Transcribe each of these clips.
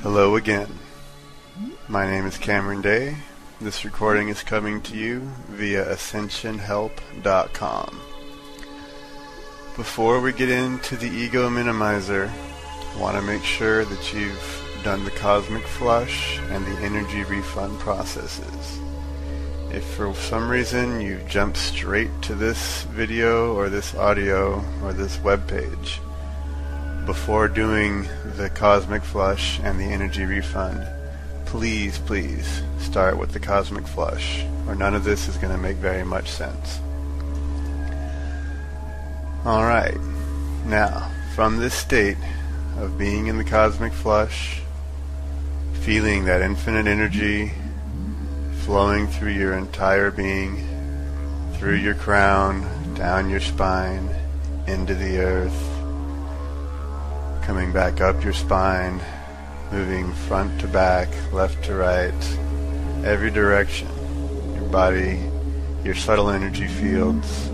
Hello again. My name is Cameron Day. This recording is coming to you via ascensionhelp.com. Before we get into the ego minimizer, I want to make sure that you've done the cosmic flush and the energy refund processes. If for some reason you've jumped straight to this video or this audio or this web page before doing the cosmic flush and the energy refund, please start with the cosmic flush, or none of this is going to make very much sense. Alright, now from this state of being in the cosmic flush, feeling that infinite energy flowing through your entire being, through your crown, down your spine, into the earth, coming back up your spine, moving front to back, left to right, every direction. Your body, your subtle energy fields,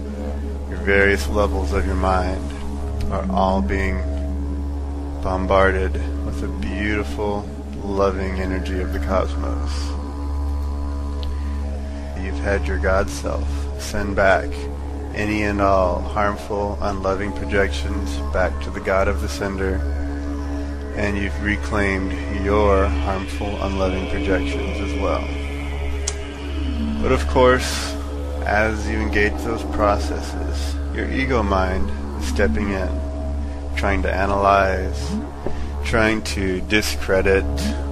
your various levels of your mind are all being bombarded with the beautiful, loving energy of the cosmos. You've had your God self send back any and all harmful, unloving projections back to the God of the sender, and you've reclaimed your harmful, unloving projections as well. But of course, as you engage those processes, your ego mind is stepping in, trying to analyze, trying to discredit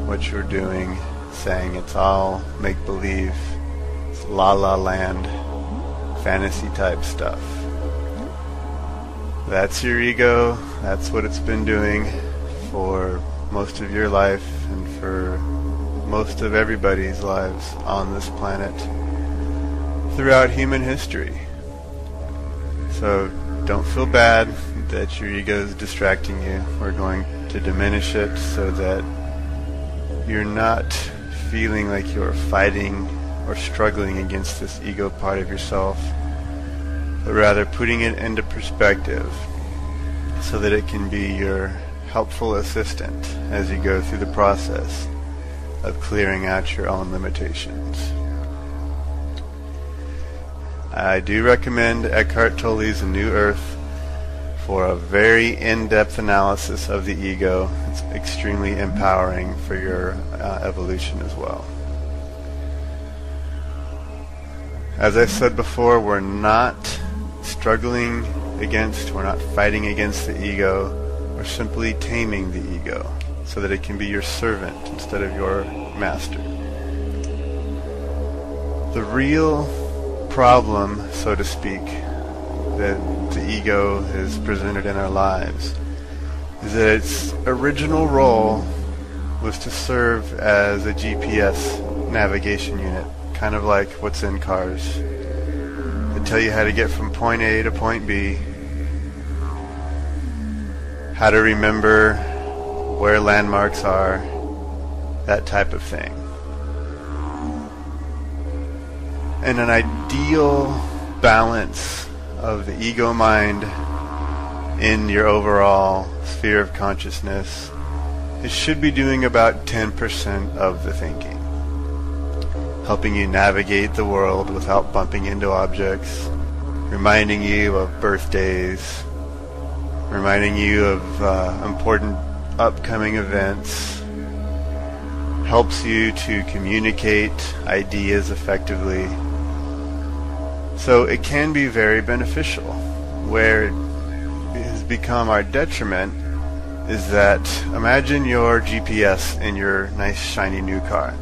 what you're doing, saying it's all make-believe, it's la-la land, fantasy type stuff. That's your ego. That's what it's been doing for most of your life and for most of everybody's lives on this planet throughout human history. So don't feel bad that your ego is distracting you. We're going to diminish it so that you're not feeling like you're fighting or struggling against this ego part of yourself, but rather putting it into perspective so that it can be your helpful assistant as you go through the process of clearing out your own limitations. I do recommend Eckhart Tolle's A New Earth for a very in-depth analysis of the ego. It's extremely empowering for your evolution as well. As I said before, we're not struggling against, we're not fighting against the ego. We're simply taming the ego so that it can be your servant instead of your master. The real problem, so to speak, that the ego is presented in our lives is that its original role was to serve as a GPS navigation unit, kind of like what's in cars. They tell you how to get from point A to point B, how to remember where landmarks are, that type of thing. And an ideal balance of the ego mind in your overall sphere of consciousness, it should be doing about 10% of the thinking, helping you navigate the world without bumping into objects, reminding you of birthdays, reminding you of important upcoming events, helps you to communicate ideas effectively. So it can be very beneficial. Where it has become our detriment is that, imagine your GPS in your nice shiny new car.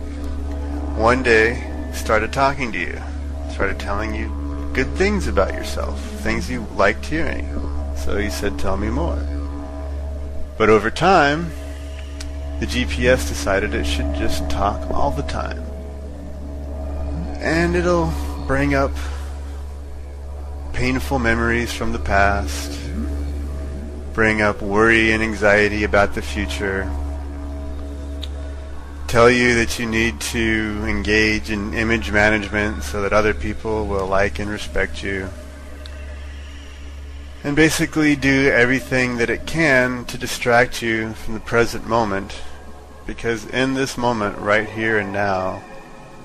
One day, it started talking to you, started telling you good things about yourself, things you liked hearing. So you said, tell me more. But over time, the GPS decided it should just talk all the time. And it'll bring up painful memories from the past, bring up worry and anxiety about the future, tell you that you need to engage in image management so that other people will like and respect you, and basically do everything that it can to distract you from the present moment because in this moment, right here and now,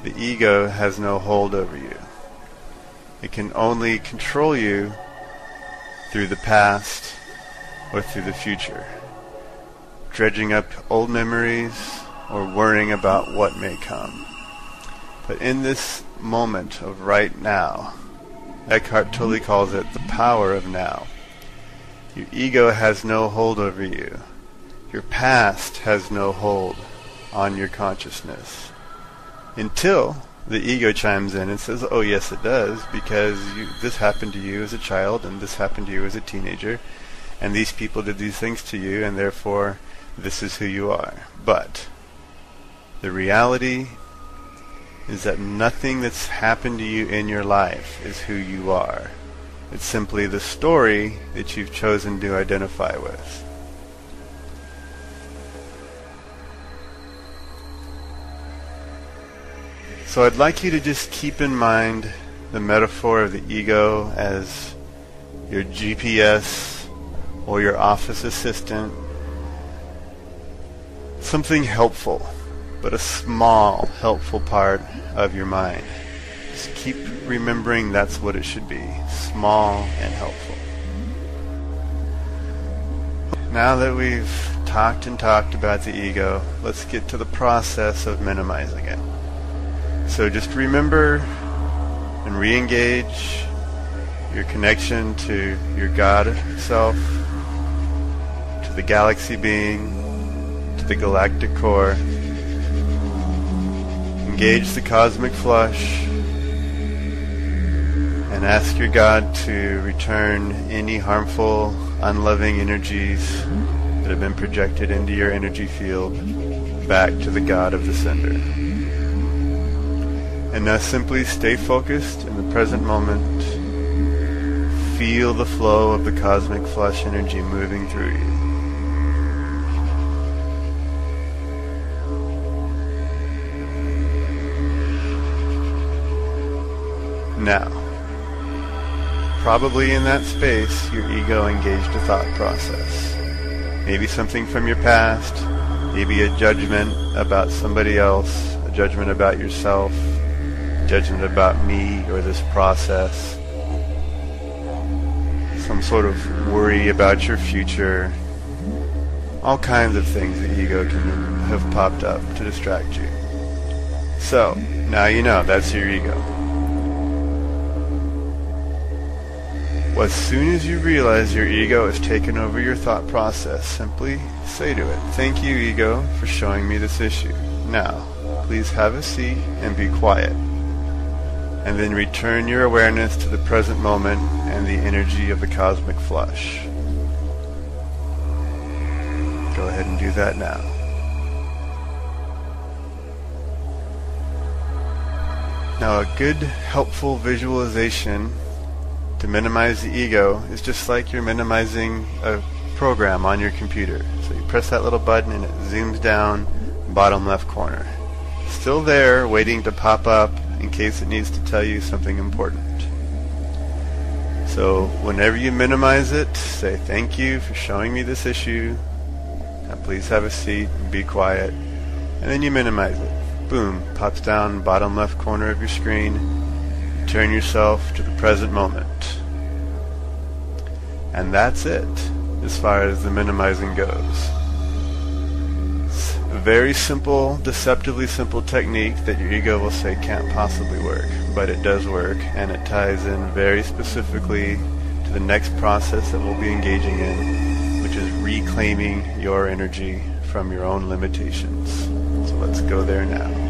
the ego has no hold over you. It can only control you through the past or through the future, dredging up old memories or worrying about what may come. But in this moment of right now, Eckhart Tolle calls it the power of now. Your ego has no hold over you. Your past has no hold on your consciousness. Until the ego chimes in and says, oh yes it does, because this happened to you as a child, and this happened to you as a teenager, and these people did these things to you, and therefore this is who you are. But the reality is that nothing that's happened to you in your life is who you are. It's simply the story that you've chosen to identify with. So I'd like you to just keep in mind the metaphor of the ego as your GPS or your office assistant. Something helpful, but a small helpful part of your mind. Just keep remembering that's what it should be, small and helpful. Now that we've talked about the ego, let's get to the process of minimizing it. So just remember and re-engage your connection to your God self, to the galaxy being, to the galactic core. Engage the cosmic flush and ask your God to return any harmful, unloving energies that have been projected into your energy field back to the God of the sender. And now simply stay focused in the present moment. Feel the flow of the cosmic flush energy moving through you. Now, probably in that space, your ego engaged a thought process. Maybe something from your past, maybe a judgment about somebody else, a judgment about yourself, judgment about me or this process, some sort of worry about your future, all kinds of things the ego can have popped up to distract you. So, now you know that's your ego. As soon as you realize your ego has taken over your thought process, simply say to it, thank you, ego, for showing me this issue. Now, please have a seat and be quiet. And then return your awareness to the present moment and the energy of the cosmic flush. Go ahead and do that now. Now, a good, helpful visualization to minimize the ego is just like you're minimizing a program on your computer. So you press that little button and it zooms down, bottom left corner. Still there, waiting to pop up in case it needs to tell you something important. So whenever you minimize it, say thank you for showing me this issue. Now please have a seat and be quiet. And then you minimize it. Boom, pops down bottom left corner of your screen. Turn yourself to the present moment. And that's it as far as the minimizing goes. A very simple, deceptively simple technique that your ego will say can't possibly work, but it does work, and it ties in very specifically to the next process that we'll be engaging in, which is reclaiming your energy from your own limitations. So let's go there now.